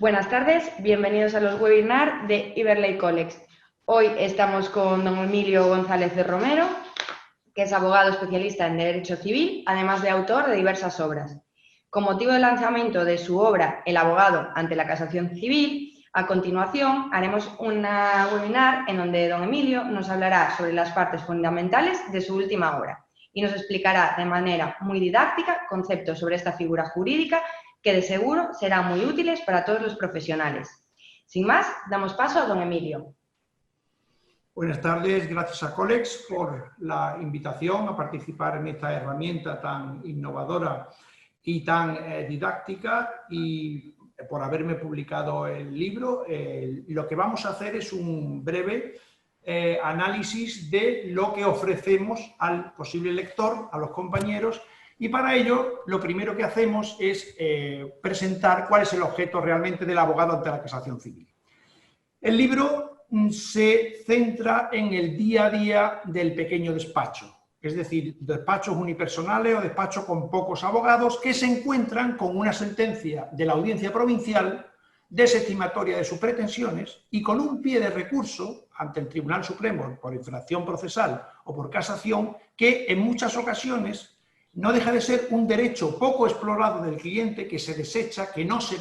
Buenas tardes, bienvenidos a los webinars de Iberley Colex. Hoy estamos con don Emilio González de Romero, que es abogado especialista en Derecho Civil, además de autor de diversas obras. Con motivo del lanzamiento de su obra El abogado ante la casación civil, a continuación haremos una webinar en donde don Emilio nos hablará sobre las partes fundamentales de su última obra y nos explicará de manera muy didáctica conceptos sobre esta figura jurídica que de seguro serán muy útiles para todos los profesionales. Sin más, damos paso a don Emilio. Buenas tardes, gracias a Colex por la invitación a participar en esta herramienta tan innovadora y tan didáctica y por haberme publicado el libro. Lo que vamos a hacer es un breve análisis de lo que ofrecemos al posible lector, a los compañeros, y para ello lo primero que hacemos es presentar cuál es el objeto realmente del abogado ante la casación civil. El libro se centra en el día a día del pequeño despacho, es decir, despachos unipersonales o despachos con pocos abogados que se encuentran con una sentencia de la Audiencia Provincial desestimatoria de sus pretensiones y con un pie de recurso ante el Tribunal Supremo por infracción procesal o por casación que en muchas ocasiones no deja de ser un derecho poco explorado del cliente que se desecha, que no se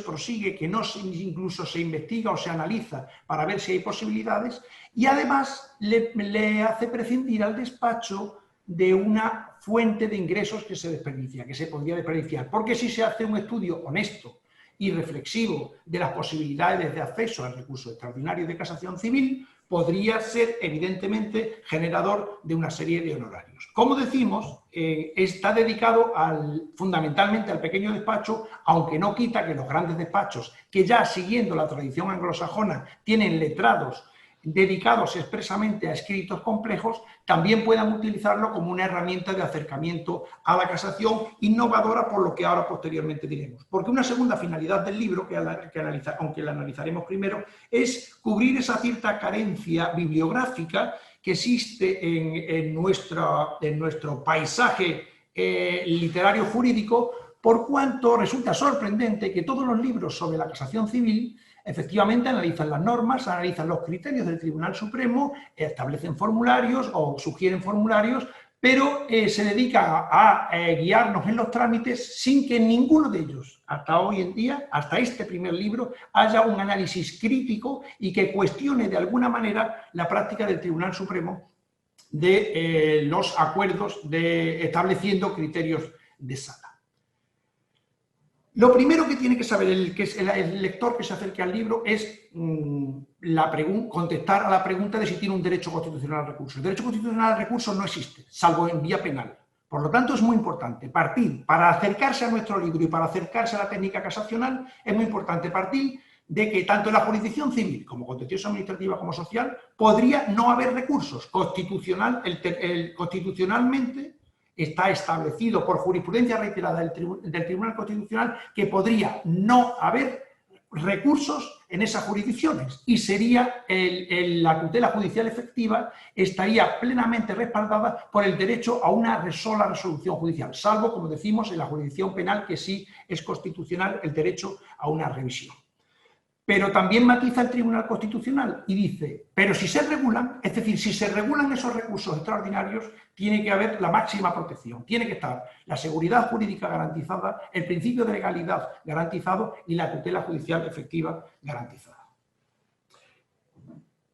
prosigue, que incluso se investiga o se analiza para ver si hay posibilidades, y además le hace prescindir al despacho de una fuente de ingresos que se desperdicia, que se podría desperdiciar. Porque si se hace un estudio honesto y reflexivo de las posibilidades de acceso al recurso extraordinario de casación civil, podría ser evidentemente generador de una serie de honorarios. Como decimos, está dedicado fundamentalmente al pequeño despacho, aunque no quita que los grandes despachos, que ya siguiendo la tradición anglosajona tienen letrados dedicados expresamente a escritos complejos, también puedan utilizarlo como una herramienta de acercamiento a la casación innovadora, por lo que ahora posteriormente diremos. Porque una segunda finalidad del libro, aunque la analizaremos primero, es cubrir esa cierta carencia bibliográfica que existe en nuestro paisaje literario jurídico, por cuanto resulta sorprendente que todos los libros sobre la casación civil efectivamente analizan las normas, analizan los criterios del Tribunal Supremo, establecen formularios o sugieren formularios, pero se dedican a guiarnos en los trámites sin que en ninguno de ellos, hasta hoy en día, hasta este primer libro, haya un análisis crítico y que cuestione de alguna manera la práctica del Tribunal Supremo de los acuerdos estableciendo criterios de sala. Lo primero que tiene que saber el lector que se acerque al libro es contestar a la pregunta de si tiene un derecho constitucional al recurso. El derecho constitucional al recurso no existe, salvo en vía penal. Por lo tanto, es muy importante partir, para acercarse a nuestro libro y para acercarse a la técnica casacional, es muy importante partir de que tanto en la jurisdicción civil como contencioso administrativa como social podría no haber recursos. Constitucionalmente está establecido por jurisprudencia reiterada del Tribunal Constitucional que podría no haber recursos en esas jurisdicciones y sería la tutela judicial efectiva estaría plenamente respaldada por el derecho a una sola resolución judicial, salvo, como decimos, en la jurisdicción penal, que sí es constitucional el derecho a una revisión. Pero también matiza el Tribunal Constitucional y dice, pero si se regulan, es decir, si se regulan esos recursos extraordinarios, tiene que haber la máxima protección, tiene que estar la seguridad jurídica garantizada, el principio de legalidad garantizado y la tutela judicial efectiva garantizada.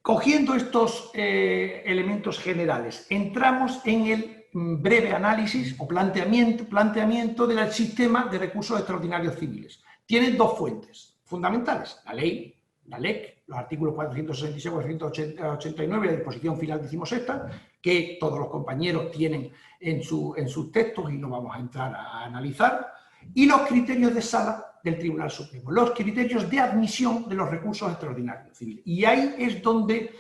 Cogiendo estos elementos generales, entramos en el breve análisis o planteamiento del sistema de recursos extraordinarios civiles. Tiene dos fuentes fundamentales, la ley, la LEC, los artículos 466 y 489 de la disposición final 16ª, que todos los compañeros tienen en sus textos y no vamos a entrar a analizar, y los criterios de sala del Tribunal Supremo, los criterios de admisión de los recursos extraordinarios civiles. Y ahí es donde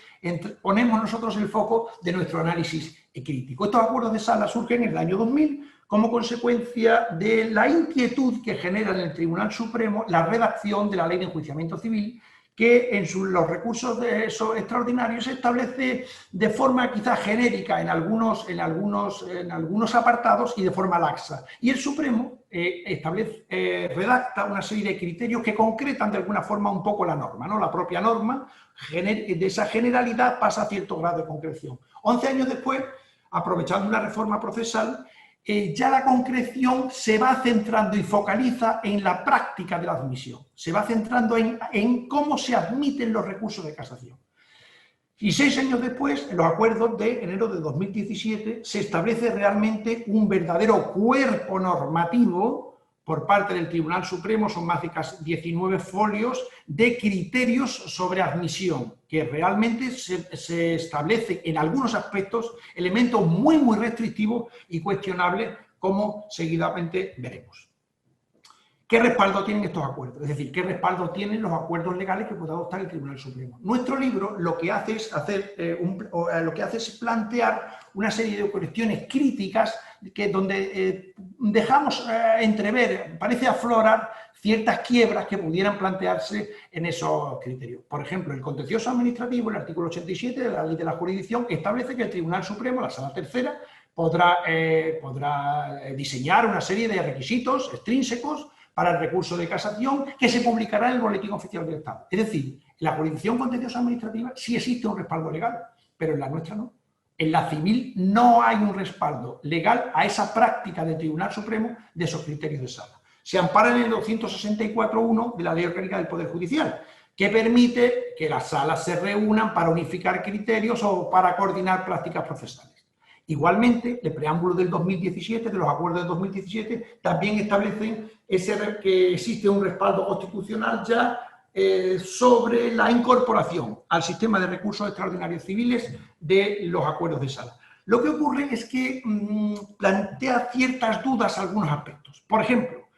ponemos nosotros el foco de nuestro análisis crítico. Estos acuerdos de sala surgen en el año 2000 como consecuencia de la inquietud que genera en el Tribunal Supremo la redacción de la Ley de Enjuiciamiento Civil, que en los recursos extraordinarios se establece de forma quizá genérica en algunos apartados y de forma laxa. Y el Supremo redacta una serie de criterios que concretan de alguna forma un poco la norma, ¿no? La propia norma, de esa generalidad pasa a cierto grado de concreción. 11 años después, aprovechando una reforma procesal, ya la concreción se va centrando y focaliza en la práctica de la admisión, se va centrando en cómo se admiten los recursos de casación. Y 6 años después, en los acuerdos de enero de 2017, se establece realmente un verdadero cuerpo normativo por parte del Tribunal Supremo, son más de 19 folios, de criterios sobre admisión, que realmente se establece en algunos aspectos elementos muy, muy restrictivos y cuestionables, como seguidamente veremos. ¿Qué respaldo tienen estos acuerdos? Es decir, ¿qué respaldo tienen los acuerdos legales que pueda adoptar el Tribunal Supremo? Nuestro libro lo que hace es plantear una serie de cuestiones críticas donde dejamos entrever, parece aflorar ciertas quiebras que pudieran plantearse en esos criterios. Por ejemplo, el contencioso administrativo, el artículo 87 de la Ley de la Jurisdicción, establece que el Tribunal Supremo, la Sala Tercera, podrá diseñar una serie de requisitos extrínsecos para el recurso de casación que se publicará en el Boletín Oficial del Estado. Es decir, en la jurisdicción contenciosa administrativa sí existe un respaldo legal, pero en la nuestra no. En la civil no hay un respaldo legal a esa práctica del Tribunal Supremo de esos criterios de sala. Se ampara en el 264.1 de la Ley Orgánica del Poder Judicial, que permite que las salas se reúnan para unificar criterios o para coordinar prácticas procesales. Igualmente, el preámbulo del 2017, de los acuerdos del 2017, también establecen que existe un respaldo constitucional ya sobre la incorporación al sistema de recursos extraordinarios civiles de los acuerdos de sala. Lo que ocurre es que plantea ciertas dudas algunos aspectos. Por ejemplo,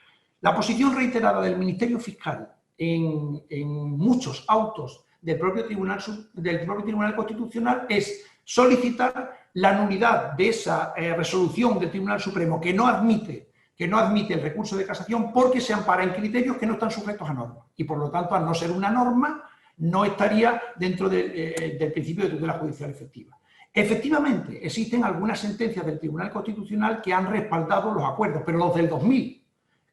la posición reiterada del Ministerio Fiscal en muchos autos del propio Tribunal Constitucional es solicitar la nulidad de esa resolución del Tribunal Supremo que no admite el recurso de casación porque se ampara en criterios que no están sujetos a norma y por lo tanto, al no ser una norma, no estaría dentro del principio de tutela judicial efectiva. Efectivamente, existen algunas sentencias del Tribunal Constitucional que han respaldado los acuerdos, pero los del 2000,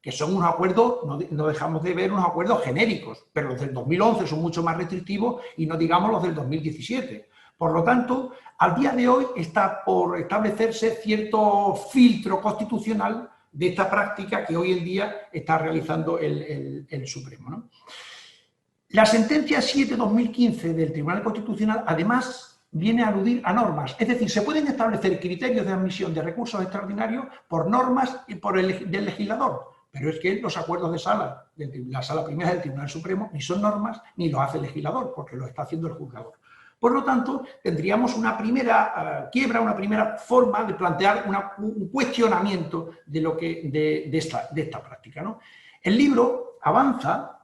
que son unos acuerdos, no dejamos de ver unos acuerdos genéricos, pero los del 2011 son mucho más restrictivos y no digamos los del 2017. Por lo tanto, al día de hoy está por establecerse cierto filtro constitucional de esta práctica que hoy en día está realizando el Supremo, ¿no? La sentencia 7/2015 del Tribunal Constitucional, además, viene a aludir a normas. Es decir, se pueden establecer criterios de admisión de recursos extraordinarios por normas y del legislador. Pero es que los acuerdos de sala, de la Sala Primera del Tribunal Supremo, ni son normas ni los hace el legislador, porque lo está haciendo el juzgador. Por lo tanto, tendríamos una primera quiebra, una primera forma de plantear un cuestionamiento de esta práctica, ¿no? El libro avanza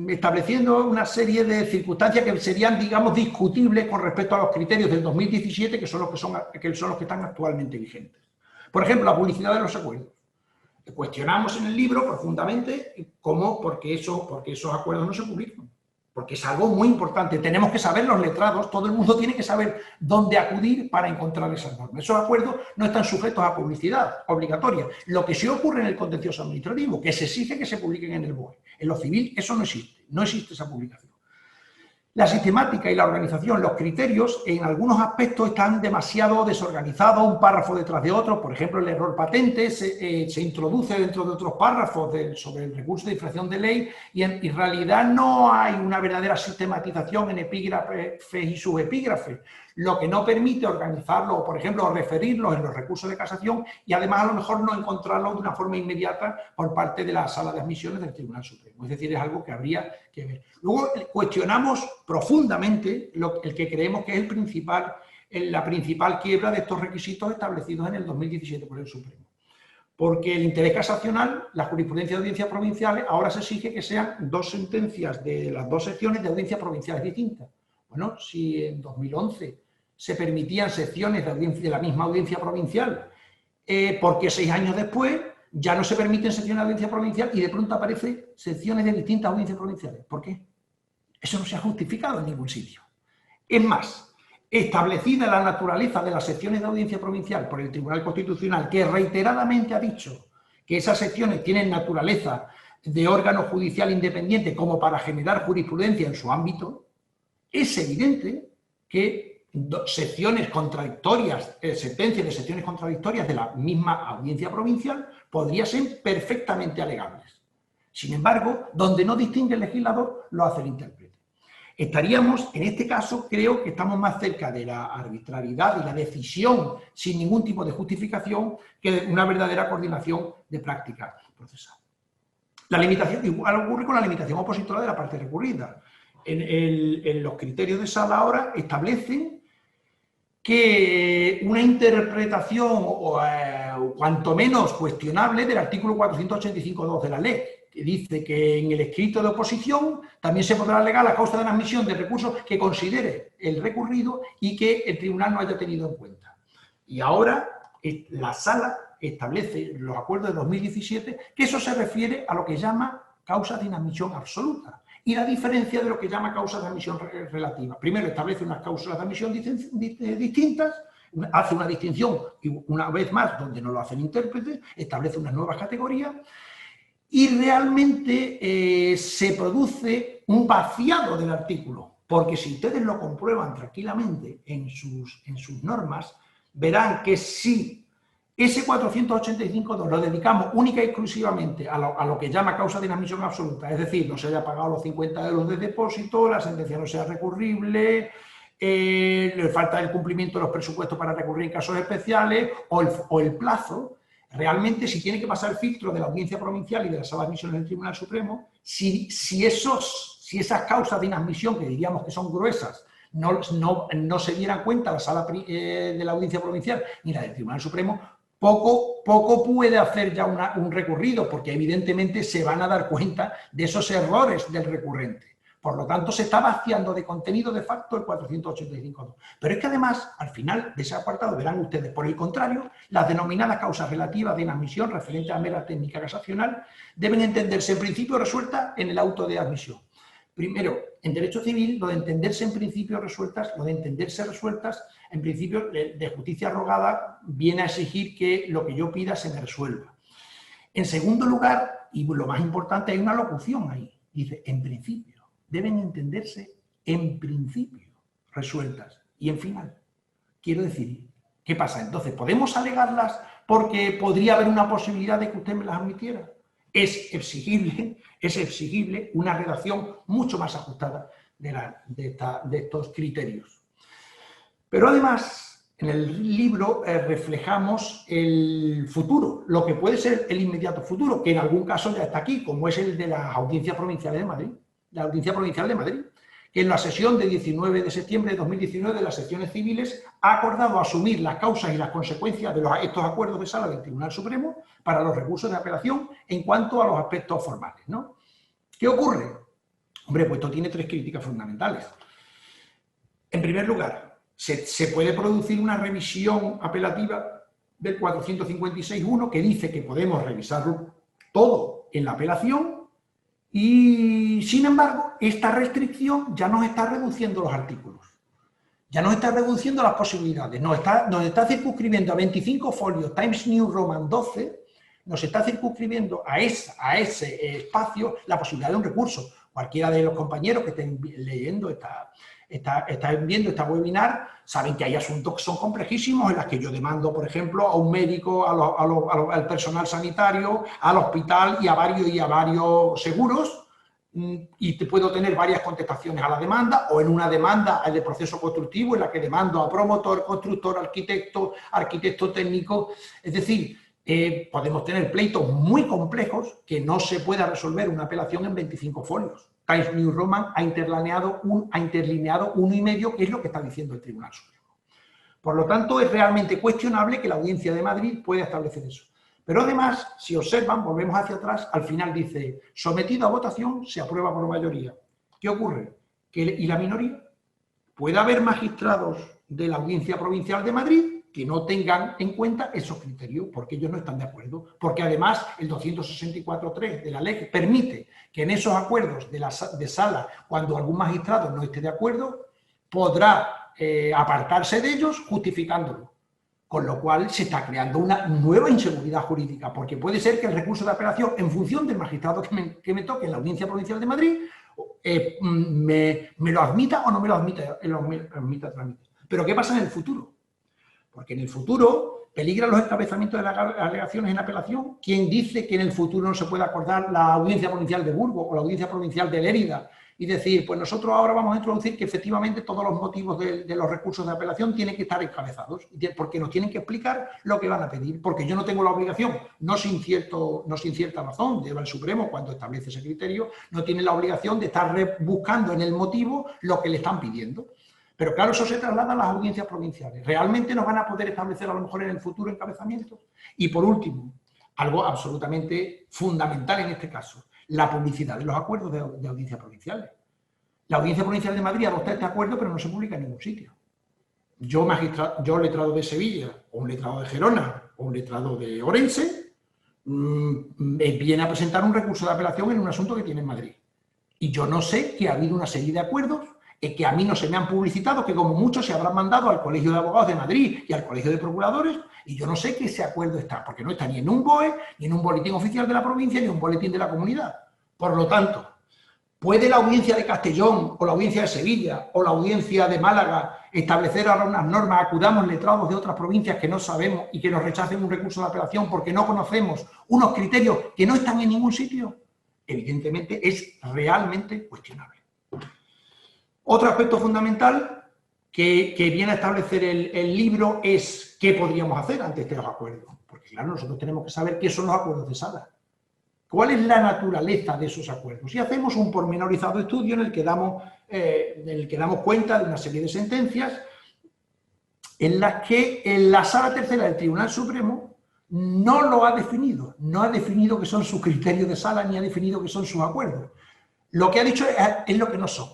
estableciendo una serie de circunstancias que serían, digamos, discutibles con respecto a los criterios del 2017, que son los que están actualmente vigentes. Por ejemplo, la publicidad de los acuerdos. Cuestionamos en el libro profundamente por qué esos acuerdos no se publican. Porque es algo muy importante. Tenemos que saber los letrados, todo el mundo tiene que saber dónde acudir para encontrar esas normas. Esos acuerdos no están sujetos a publicidad obligatoria. Lo que sí ocurre en el contencioso administrativo, que se exige que se publiquen en el BOE. En lo civil eso no existe esa publicación. La sistemática y la organización, los criterios, en algunos aspectos están demasiado desorganizados, un párrafo detrás de otro. Por ejemplo, el error patente se introduce dentro de otros párrafos sobre el recurso de infracción de ley y en realidad no hay una verdadera sistematización en epígrafes y subepígrafes, lo que no permite organizarlo o, por ejemplo, referirlos en los recursos de casación y además a lo mejor no encontrarlos de una forma inmediata por parte de la Sala de Admisiones del Tribunal Supremo. Es decir, es algo que habría que ver. Luego cuestionamos profundamente el que creemos que es la principal quiebra de estos requisitos establecidos en el 2017 por el Supremo. Porque el interés casacional, la jurisprudencia de audiencias provinciales, ahora se exige que sean 2 sentencias de las 2 secciones de audiencias provinciales distintas. Bueno, si en 2011 se permitían secciones de la misma audiencia provincial, porque 6 años después ya no se permiten secciones de audiencia provincial y de pronto aparecen secciones de distintas audiencias provinciales. ¿Por qué? Eso no se ha justificado en ningún sitio. Es más, establecida la naturaleza de las secciones de audiencia provincial por el Tribunal Constitucional, que reiteradamente ha dicho que esas secciones tienen naturaleza de órgano judicial independiente como para generar jurisprudencia en su ámbito, es evidente que secciones contradictorias, sentencias de secciones contradictorias de la misma audiencia provincial podrían ser perfectamente alegables. Sin embargo, donde no distingue el legislador, lo hace el intérprete. Estaríamos, en este caso, creo que estamos más cerca de la arbitrariedad y la decisión sin ningún tipo de justificación que de una verdadera coordinación de práctica procesal. La limitación, igual ocurre con la limitación opositora de la parte recurrida. En los criterios de sala ahora establecen que una interpretación o cuanto menos cuestionable del artículo 485.2 de la ley, que dice que en el escrito de oposición también se podrá alegar la causa de la admisión de recursos que considere el recurrido y que el tribunal no haya tenido en cuenta. Y ahora la sala establece los acuerdos de 2017 que eso se refiere a lo que llama causa de inadmisión absoluta y la diferencia de lo que llama causa de admisión relativa. Primero establece unas cláusulas de admisión distintas, hace una distinción y una vez más donde no lo hace el intérprete, establece unas nuevas categorías y realmente se produce un vaciado del artículo, porque si ustedes lo comprueban tranquilamente en sus normas, verán que si ese 485.2 lo dedicamos única y exclusivamente a lo que llama causa de inadmisión absoluta, es decir, no se haya pagado los 50 euros de depósito, la sentencia no sea recurrible, le falta el cumplimiento de los presupuestos para recurrir en casos especiales o el plazo, realmente si tiene que pasar el filtro de la audiencia provincial y de la sala de admisión del Tribunal Supremo, si esas causas de inadmisión, que diríamos que son gruesas, no se dieran cuenta la sala de la audiencia provincial ni la del Tribunal Supremo, poco puede hacer ya un recurrido, porque evidentemente se van a dar cuenta de esos errores del recurrente. Por lo tanto, se está vaciando de contenido de facto el 485.2. Pero es que además, al final de ese apartado, verán ustedes, por el contrario, las denominadas causas relativas de inadmisión referente a mera técnica casacional deben entenderse en principio resueltas en el auto de admisión. Primero, en derecho civil, lo de entenderse en principio resueltas, en principio de justicia rogada, viene a exigir que lo que yo pida se me resuelva. En segundo lugar, y lo más importante, hay una locución ahí. Dice, en principio, deben entenderse en principio resueltas y en final. Quiero decir, ¿qué pasa? Entonces, ¿podemos alegarlas porque podría haber una posibilidad de que usted me las admitiera? Es exigible una redacción mucho más ajustada de estos criterios. Pero además, en el libro reflejamos el futuro, lo que puede ser el inmediato futuro, que en algún caso ya está aquí, como es el de las audiencias provinciales de Madrid. La Audiencia Provincial de Madrid, que en la sesión de 19 de septiembre de 2019 de las secciones civiles ha acordado asumir las causas y las consecuencias de estos acuerdos de sala del Tribunal Supremo para los recursos de apelación en cuanto a los aspectos formales, ¿no? ¿Qué ocurre? Hombre, pues esto tiene tres críticas fundamentales. En primer lugar, se puede producir una revisión apelativa del 456.1 que dice que podemos revisarlo todo en la apelación y, sin embargo, esta restricción ya nos está reduciendo los artículos, ya nos está reduciendo las posibilidades, nos está circunscribiendo a 25 folios Times New Roman 12, nos está circunscribiendo a ese espacio la posibilidad de un recurso. Cualquiera de los compañeros que estén leyendo viendo esta webinar, saben que hay asuntos que son complejísimos en los que yo demando, por ejemplo, a un médico, al personal sanitario, al hospital y a varios seguros, y te puedo tener varias contestaciones a la demanda, o en una demanda de proceso constructivo en la que demando a promotor, constructor, arquitecto técnico. Es decir, podemos tener pleitos muy complejos que no se pueda resolver una apelación en 25 folios. Times New Roman ha interlineado 1,5, que es lo que está diciendo el Tribunal Supremo. Por lo tanto, es realmente cuestionable que la Audiencia de Madrid pueda establecer eso. Pero además, si observan, volvemos hacia atrás, al final dice, sometido a votación, se aprueba por mayoría. ¿Qué ocurre? ¿Y la minoría? Puede haber magistrados de la Audiencia Provincial de Madrid que no tengan en cuenta esos criterios, porque ellos no están de acuerdo. Porque además el 264.3 de la ley permite que en esos acuerdos de sala, cuando algún magistrado no esté de acuerdo, podrá apartarse de ellos justificándolo. Con lo cual se está creando una nueva inseguridad jurídica, porque puede ser que el recurso de apelación, en función del magistrado que me toque en la Audiencia Provincial de Madrid, me lo admita o no me lo admita, trámite. Pero ¿qué pasa en el futuro? Porque en el futuro peligran los encabezamientos de las alegaciones en apelación. ¿Quién dice que en el futuro no se puede acordar la Audiencia Provincial de Burgos o la Audiencia Provincial de Lérida y decir, pues nosotros ahora vamos a introducir que efectivamente todos los motivos de los recursos de apelación tienen que estar encabezados, porque nos tienen que explicar lo que van a pedir, porque yo no tengo la obligación, no sin cierta razón, lleva el Supremo cuando establece ese criterio, no tiene la obligación de estar buscando en el motivo lo que le están pidiendo. Pero claro, eso se traslada a las audiencias provinciales. ¿Realmente nos van a poder establecer a lo mejor en el futuro encabezamientos? Y por último, algo absolutamente fundamental en este caso, la publicidad de los acuerdos de audiencias provinciales. La Audiencia Provincial de Madrid adopta este acuerdo, pero no se publica en ningún sitio. Yo, letrado de Sevilla, o un letrado de Gerona, o un letrado de Orense, viene a presentar un recurso de apelación en un asunto que tiene en Madrid. Y yo no sé que ha habido una serie de acuerdos que a mí no se me han publicitado, que como mucho se habrán mandado al Colegio de Abogados de Madrid y al Colegio de Procuradores, y yo no sé que ese acuerdo está, porque no está ni en un BOE, ni en un boletín oficial de la provincia, ni en un boletín de la comunidad. Por lo tanto, ¿puede la Audiencia de Castellón, o la Audiencia de Sevilla, o la Audiencia de Málaga establecer ahora unas normas, acudamos letrados de otras provincias que no sabemos y que nos rechacen un recurso de apelación porque no conocemos unos criterios que no están en ningún sitio? Evidentemente es realmente cuestionable. Otro aspecto fundamental que viene a establecer el libro es qué podríamos hacer ante estos acuerdos. Porque claro, nosotros tenemos que saber qué son los acuerdos de sala. ¿Cuál es la naturaleza de esos acuerdos? Y hacemos un pormenorizado estudio en el que damos cuenta de una serie de sentencias en las que la Sala Tercera del Tribunal Supremo no lo ha definido. No ha definido qué son sus criterios de sala ni ha definido qué son sus acuerdos. Lo que ha dicho es lo que no son.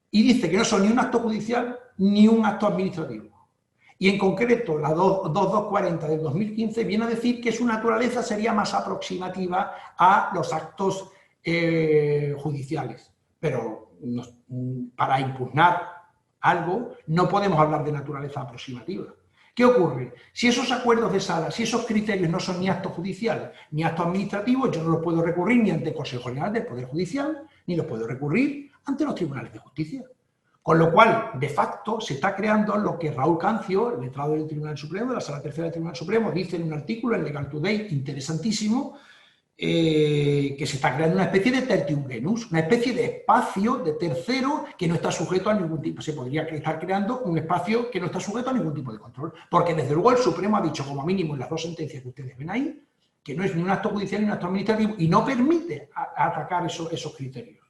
Y dice que no son ni un acto judicial ni un acto administrativo. Y en concreto, la 2240 del 2015 viene a decir que su naturaleza sería más aproximativa a los actos judiciales. Pero para impugnar algo no podemos hablar de naturaleza aproximativa. ¿Qué ocurre? Si esos acuerdos de sala, si esos criterios no son ni acto judicial ni acto administrativo, yo no los puedo recurrir ni ante el Consejo General del Poder Judicial, ni los puedo recurrir ante los tribunales de justicia. Con lo cual, de facto, se está creando lo que Raúl Cancio, el letrado del Tribunal Supremo, de la Sala Tercera del Tribunal Supremo, dice en un artículo en Legal Today interesantísimo, que se está creando una especie de tertium genus, una especie de espacio de tercero que no está sujeto a ningún tipo. Se podría estar creando un espacio que no está sujeto a ningún tipo de control. Porque desde luego el Supremo ha dicho, como mínimo en las dos sentencias que ustedes ven ahí, que no es ni un acto judicial ni un acto administrativo y no permite atacar esos criterios.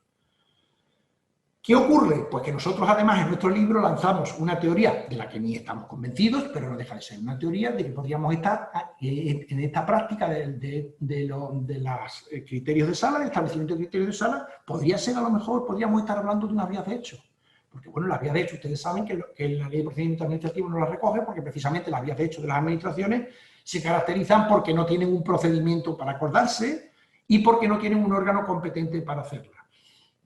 ¿Qué ocurre? Pues que nosotros además en nuestro libro lanzamos una teoría de la que ni estamos convencidos, pero no deja de ser una teoría de que podríamos estar en esta práctica de los criterios de sala, del establecimiento de criterios de sala, podría ser a lo mejor, podríamos estar hablando de unas vías de hecho. Porque bueno, las vías de hecho, ustedes saben que la ley de procedimiento administrativo no las recoge porque precisamente las vías de hecho de las administraciones se caracterizan porque no tienen un procedimiento para acordarse y porque no tienen un órgano competente para hacerla.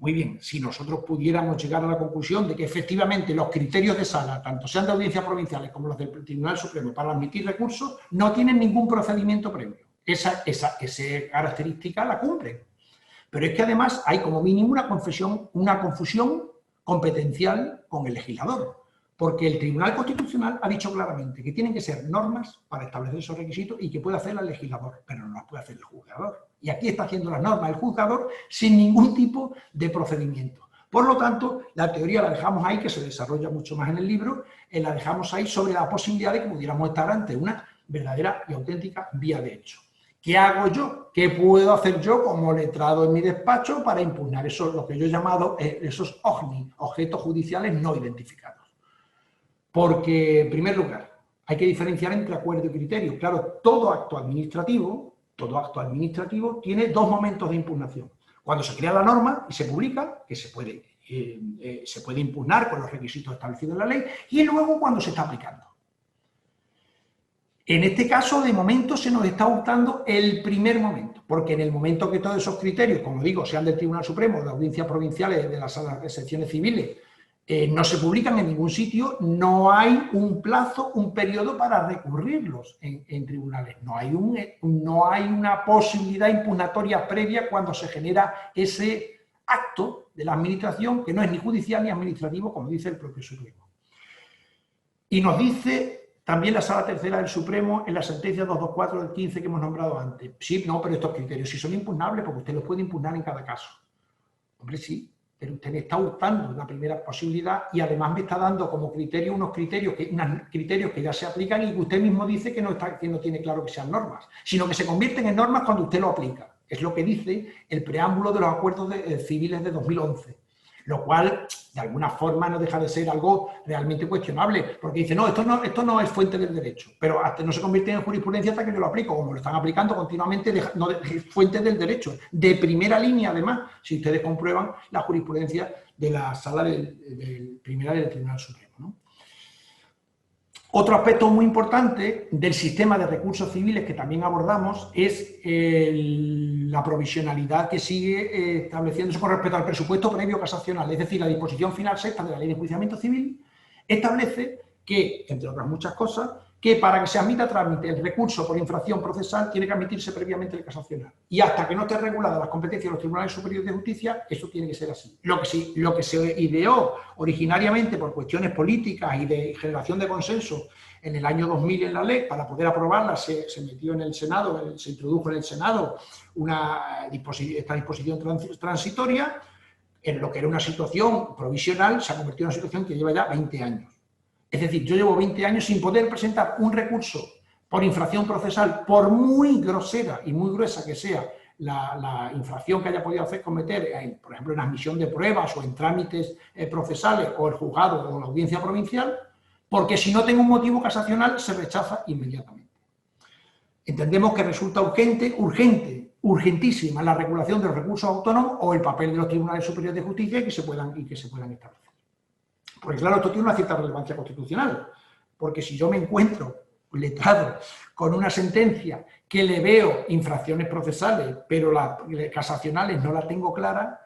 Muy bien, si nosotros pudiéramos llegar a la conclusión de que efectivamente los criterios de sala, tanto sean de audiencias provinciales como los del Tribunal Supremo, para admitir recursos, no tienen ningún procedimiento previo. Esa característica la cumplen. Pero es que además hay como mínimo una confusión competencial con el legislador. Porque el Tribunal Constitucional ha dicho claramente que tienen que ser normas para establecer esos requisitos y que puede hacerlas el legislador, pero no las puede hacer el juzgador. Y aquí está haciendo las normas el juzgador sin ningún tipo de procedimiento. Por lo tanto, la teoría la dejamos ahí, que se desarrolla mucho más en el libro, la dejamos ahí sobre la posibilidad de que pudiéramos estar ante una verdadera y auténtica vía de hecho. ¿Qué hago yo? ¿Qué puedo hacer yo como letrado en mi despacho para impugnar eso, lo que yo he llamado esos OJNI, objetos judiciales no identificados? Porque, en primer lugar, hay que diferenciar entre acuerdo y criterio. Claro, todo acto administrativo tiene dos momentos de impugnación. Cuando se crea la norma y se publica, que se puede impugnar con los requisitos establecidos en la ley, y luego cuando se está aplicando. En este caso, de momento, se nos está hurtando el primer momento, porque en el momento que todos esos criterios, como digo, sean del Tribunal Supremo, de audiencias provinciales, de las secciones civiles, no se publican en ningún sitio, no hay un plazo, un periodo para recurrirlos en tribunales, no hay una posibilidad impugnatoria previa cuando se genera ese acto de la administración que no es ni judicial ni administrativo, como dice el propio Supremo. Y nos dice también la Sala Tercera del Supremo en la sentencia 224 del 15 que hemos nombrado antes. Sí, no, pero estos criterios sí son impugnables porque usted los puede impugnar en cada caso. Hombre, sí, pero usted me está hurtando la primera posibilidad y además me está dando como criterio unos criterios que ya se aplican y que usted mismo dice que no tiene claro que sean normas, sino que se convierten en normas cuando usted lo aplica. Es lo que dice el preámbulo de los acuerdos civiles de 2011. Lo cual, de alguna forma, no deja de ser algo realmente cuestionable, porque dice, no, esto no es fuente del derecho, pero hasta no se convierte en jurisprudencia hasta que yo lo aplico, como lo están aplicando continuamente, no es fuente del derecho, de primera línea, además, si ustedes comprueban la jurisprudencia de la Sala Primera del Tribunal Supremo, ¿no? Otro aspecto muy importante del sistema de recursos civiles que también abordamos es la provisionalidad que sigue estableciéndose con respecto al presupuesto previo casacional, es decir, la disposición final sexta de la Ley de Enjuiciamiento Civil establece que, entre otras muchas cosas, que para que se admita a trámite el recurso por infracción procesal tiene que admitirse previamente el casacional. Y hasta que no esté regulada las competencias de los tribunales superiores de justicia, eso tiene que ser así. Lo que se ideó originariamente por cuestiones políticas y de generación de consenso en el año 2000 en la ley, para poder aprobarla, se metió en el Senado, se introdujo en el Senado esta disposición transitoria, en lo que era una situación provisional, se ha convertido en una situación que lleva ya 20 años. Es decir, yo llevo 20 años sin poder presentar un recurso por infracción procesal, por muy grosera y muy gruesa que sea la infracción que haya podido cometer, por ejemplo, en admisión de pruebas o en trámites procesales o el juzgado o la audiencia provincial, porque si no tengo un motivo casacional se rechaza inmediatamente. Entendemos que resulta urgentísima la regulación de los recursos autónomos o el papel de los tribunales superiores de justicia y que se puedan establecer. Porque claro, esto tiene una cierta relevancia constitucional, porque si yo me encuentro letrado con una sentencia que le veo infracciones procesales, pero las casacionales no la tengo clara,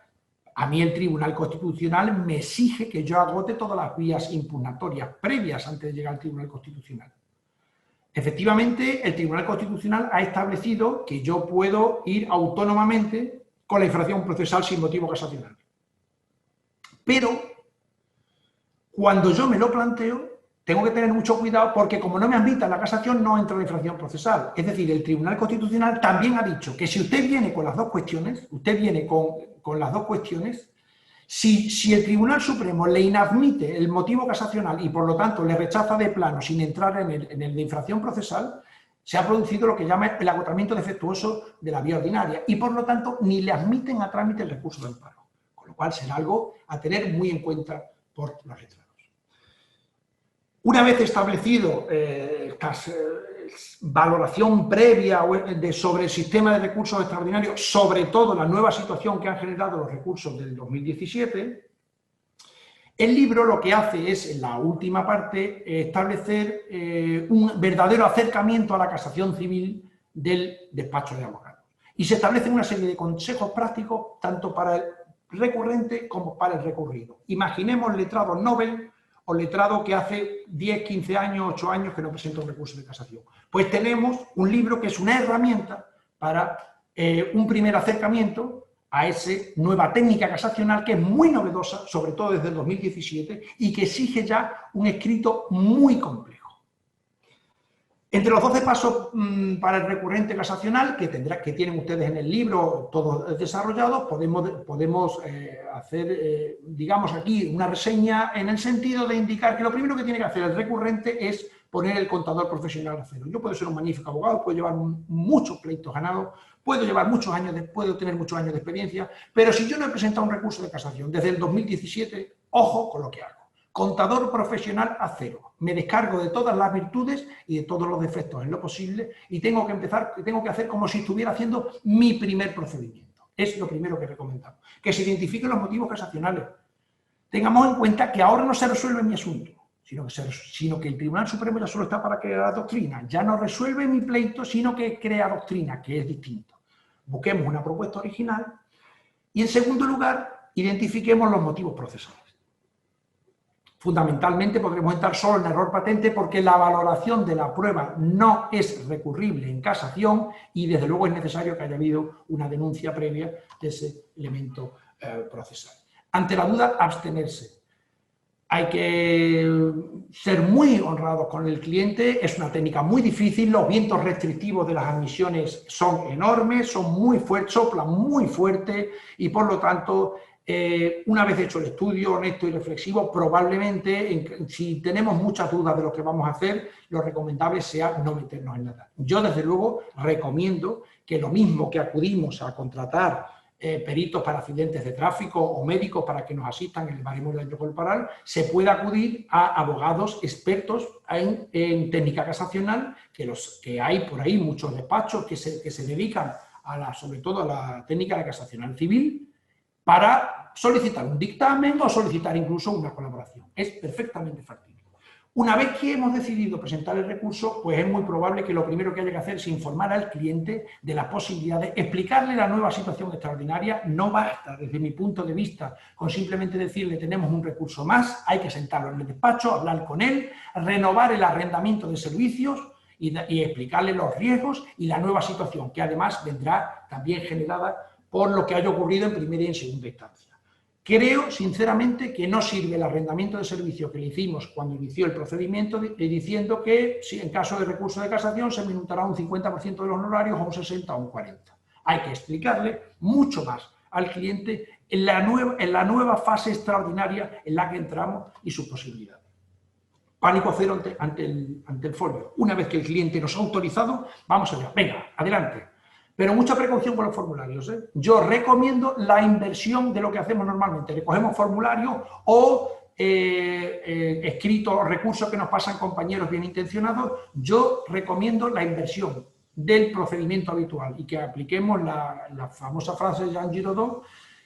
a mí el Tribunal Constitucional me exige que yo agote todas las vías impugnatorias previas antes de llegar al Tribunal Constitucional. Efectivamente, el Tribunal Constitucional ha establecido que yo puedo ir autónomamente con la infracción procesal sin motivo casacional. Pero cuando yo me lo planteo, tengo que tener mucho cuidado porque como no me admita la casación, no entra la infracción procesal. Es decir, el Tribunal Constitucional también ha dicho que si usted viene con las dos cuestiones, si el Tribunal Supremo le inadmite el motivo casacional y por lo tanto le rechaza de plano sin entrar en el de infracción procesal, se ha producido lo que llama el agotamiento defectuoso de la vía ordinaria y por lo tanto ni le admiten a trámite el recurso de amparo. Con lo cual será algo a tener muy en cuenta por los letrados. Una vez establecido esta valoración previa sobre el sistema de recursos extraordinarios, sobre todo la nueva situación que han generado los recursos del 2017, el libro lo que hace es, en la última parte, establecer un verdadero acercamiento a la casación civil del despacho de abogados. Y se establecen una serie de consejos prácticos, tanto para el recurrente como para el recurrido. Imaginemos letrado Nobel o letrado que hace 10, 15 años, 8 años que no presenta un recurso de casación. Pues tenemos un libro que es una herramienta para un primer acercamiento a esa nueva técnica casacional que es muy novedosa, sobre todo desde el 2017, y que exige ya un escrito muy complejo. Entre los 12 pasos para el recurrente casacional, que tienen ustedes en el libro todos desarrollados, podemos hacer, digamos aquí, una reseña en el sentido de indicar que lo primero que tiene que hacer el recurrente es poner el contador profesional a cero. Yo puedo ser un magnífico abogado, puedo llevar muchos pleitos ganados, puedo tener muchos años de experiencia, pero si yo no he presentado un recurso de casación desde el 2017, ojo con lo que hago. Contador profesional a cero. Me descargo de todas las virtudes y de todos los defectos en lo posible y tengo que hacer como si estuviera haciendo mi primer procedimiento. Es lo primero que recomendamos. Que se identifiquen los motivos casacionales. Tengamos en cuenta que ahora no se resuelve mi asunto, sino que el Tribunal Supremo ya solo está para crear doctrina. Ya no resuelve mi pleito, sino que crea doctrina, que es distinto. Busquemos una propuesta original y, en segundo lugar, identifiquemos los motivos procesales. Fundamentalmente podremos entrar solo en error patente porque la valoración de la prueba no es recurrible en casación y desde luego es necesario que haya habido una denuncia previa de ese elemento procesal. Ante la duda, abstenerse. Hay que ser muy honrados con el cliente, es una técnica muy difícil, los vientos restrictivos de las admisiones son enormes, son muy fuertes, soplan muy fuerte y por lo tanto, una vez hecho el estudio honesto y reflexivo, probablemente si tenemos muchas dudas de lo que vamos a hacer, lo recomendable sea no meternos en nada. Yo desde luego recomiendo que lo mismo que acudimos a contratar peritos para accidentes de tráfico o médicos para que nos asistan en el baremo del daño corporal, se puede acudir a abogados expertos en técnica casacional, que hay por ahí muchos despachos que se dedican sobre todo a la técnica de casacional civil, para solicitar un dictamen o solicitar incluso una colaboración. Es perfectamente factible. Una vez que hemos decidido presentar el recurso, pues es muy probable que lo primero que haya que hacer es informar al cliente de las posibilidades, explicarle la nueva situación extraordinaria. No basta, desde mi punto de vista, con simplemente decirle tenemos un recurso más, hay que sentarlo en el despacho, hablar con él, renovar el arrendamiento de servicios y explicarle los riesgos y la nueva situación, que además vendrá también generada por lo que haya ocurrido en primera y en segunda instancia. Creo, sinceramente, que no sirve el arrendamiento de servicio que le hicimos cuando inició el procedimiento, diciendo que si en caso de recurso de casación se minutará un 50% de los honorarios, o un 60% o un 40%. Hay que explicarle mucho más al cliente en la nueva fase extraordinaria en la que entramos y sus posibilidades. Pánico cero ante el folio. Una vez que el cliente nos ha autorizado, vamos allá. Venga, adelante. Pero mucha precaución con los formularios, ¿eh? Yo recomiendo la inversión de lo que hacemos normalmente. Recogemos formularios o escritos o recursos que nos pasan compañeros bien intencionados. Yo recomiendo la inversión del procedimiento habitual y que apliquemos la famosa frase de Jean Giraudoux,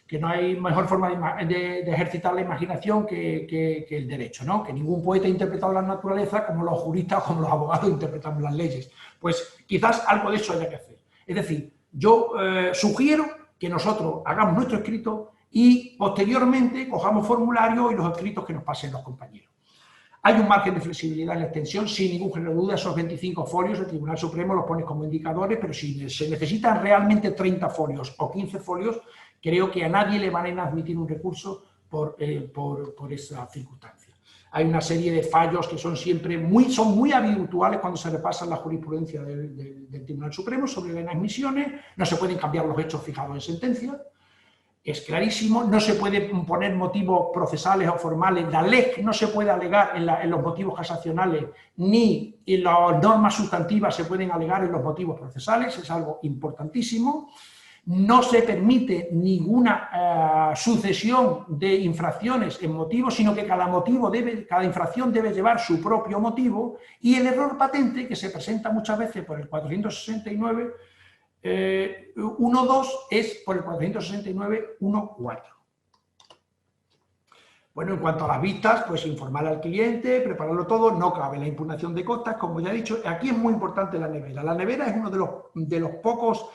que no hay mejor forma de ejercitar la imaginación que el derecho, ¿no? Que ningún poeta ha interpretado la naturaleza como los juristas o como los abogados interpretamos las leyes. Pues quizás algo de eso haya que hacer. Es decir, yo sugiero que nosotros hagamos nuestro escrito y posteriormente cojamos formularios y los escritos que nos pasen los compañeros. Hay un margen de flexibilidad en la extensión, sin ningún género de duda. Esos 25 folios, el Tribunal Supremo los pone como indicadores, pero si se necesitan realmente 30 folios o 15 folios, creo que a nadie le van a admitir un recurso por esa circunstancia. Hay una serie de fallos que son muy habituales cuando se repasa la jurisprudencia del Tribunal Supremo sobre las inadmisiones. No se pueden cambiar los hechos fijados en sentencia, es clarísimo. No se pueden poner motivos procesales o formales. La LEC no se puede alegar en los motivos casacionales, ni en las normas sustantivas se pueden alegar en los motivos procesales, es algo importantísimo. No se permite ninguna sucesión de infracciones en motivos, sino que cada infracción debe llevar su propio motivo, y el error patente, que se presenta muchas veces por el 469 1.2, es por el 469 1.4. Bueno, en cuanto a las vistas, pues informar al cliente, prepararlo todo, no cabe la impugnación de costas, como ya he dicho. Aquí es muy importante la nevera. La nevera es uno de los pocos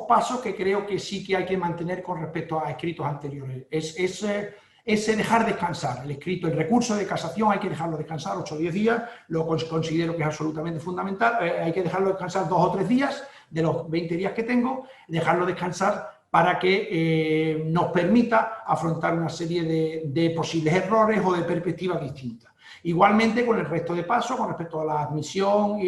pasos que creo que sí que hay que mantener con respecto a escritos anteriores. Es dejar descansar el escrito, el recurso de casación hay que dejarlo descansar 8 o 10 días, lo considero que es absolutamente fundamental. Hay que dejarlo descansar 2 o 3 días de los 20 días que tengo, dejarlo descansar para que nos permita afrontar una serie de posibles errores o de perspectivas distintas. Igualmente con el resto de pasos, con respecto a la admisión,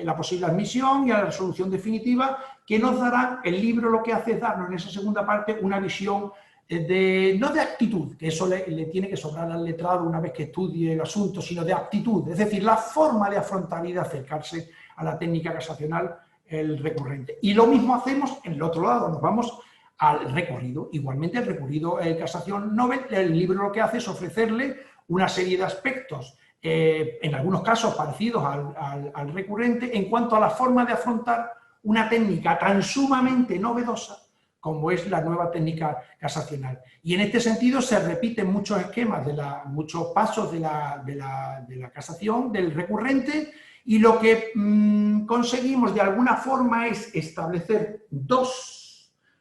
la posible admisión y a la resolución definitiva, que nos dará el libro. Lo que hace es darnos en esa segunda parte una visión no de actitud, que eso le tiene que sobrar al letrado una vez que estudie el asunto, sino de aptitud, es decir, la forma de afrontar y de acercarse a la técnica casacional el recurrente. Y lo mismo hacemos en el otro lado, nos vamos al recurrido. Igualmente el recurrido casación novel, el libro lo que hace es ofrecerle una serie de aspectos, en algunos casos parecidos al recurrente, en cuanto a la forma de afrontar una técnica tan sumamente novedosa como es la nueva técnica casacional. Y en este sentido se repiten muchos esquemas, muchos pasos de la casación, del recurrente, y lo que conseguimos de alguna forma es establecer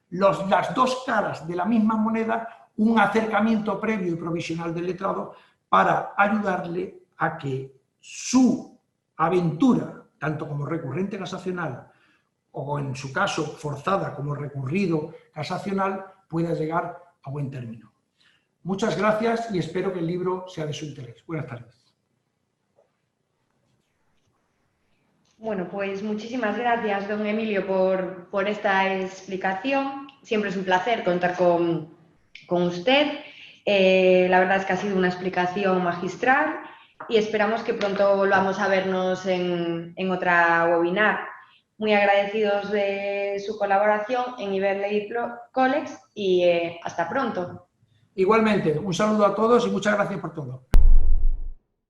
las dos caras de la misma moneda, un acercamiento previo y provisional del letrado para ayudarle a que su aventura, tanto como recurrente casacional o en su caso forzada como recurrido casacional, pueda llegar a buen término. Muchas gracias y espero que el libro sea de su interés. Buenas tardes. Bueno, pues muchísimas gracias, don Emilio, por esta explicación. Siempre es un placer contar con usted. La verdad es que ha sido una explicación magistral y esperamos que pronto volvamos a vernos en otra webinar. Muy agradecidos de su colaboración en Iberley College y hasta pronto. Igualmente, un saludo a todos y muchas gracias por todo.